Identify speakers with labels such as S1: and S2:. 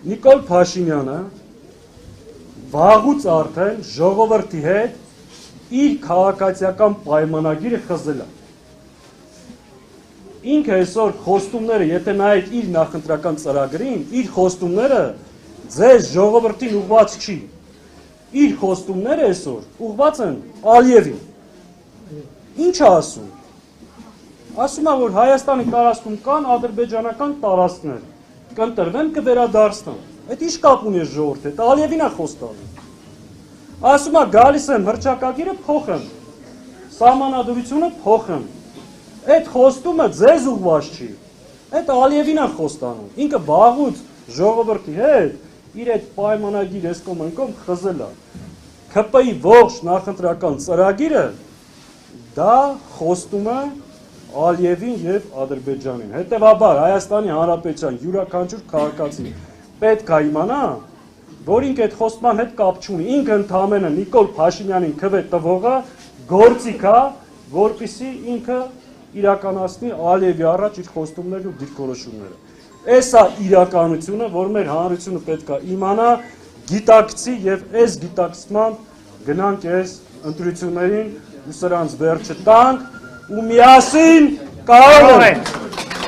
S1: Նիկոլ Փաշինյանը վաղուց արդեն ժողովրդի հետ իր քաղաքացիական պայմանագիրը խզել է։ Ինքը այսօր խոստումները, եթե նայեք իր նախընտրական ծրագրին, իր խոստումները ձեզ ժողովրդին ուղղված չի։ Իր խոստումները այսօր ուղղված են Ալիևին։ Ինչ է ասում։ Ասում է, որ Հայաստանի տարածքում կան ադրբեջանական տարածքներ, կընտրվեն, կվերադարձնեն։ Այդ ինչ կապ ունի ժողովրդի հետ, Ալիևին է խոստանում։ Ասում է, գալիս եմ հռչակագիրը փոխեմ, սահմանադրությունը փոխեմ։ Այդ խոստումը ձեզ ուղղված չի, այդ Ալիևին է խոստանում, ինքը վաղուց ժողովրդի հետ իր այդ պայմանագիր այս կողմ այն կողմ խզել է։ ՔՊ-ի ողջ նախընտրական ծրագիրը դա խոստում է Ալիևին եւ Ադրբեջանին։ Հետևաբար Հայաստանի Հանրապետության յուրաքանչյուր քաղաքացի պետք է իմանա, որ ինքը այդ խոստման հետ կապ չունի, ինքը ընդհանրապես Նիկոլ Փաշինյանին քվե տվողը գործիք է, որպեսզի ինքը իրականացնի Ալիևի առաջ իր խոստումներն ու դիրքորոշումները։ Այս է իրականությունը, որ մեր հանրությունը պետք է իմանա, գիտակցի եւ այս գիտակցմամբ գնանք այս ընտրություններին ու սրանց վերջը տանք ու միասին կարող ենք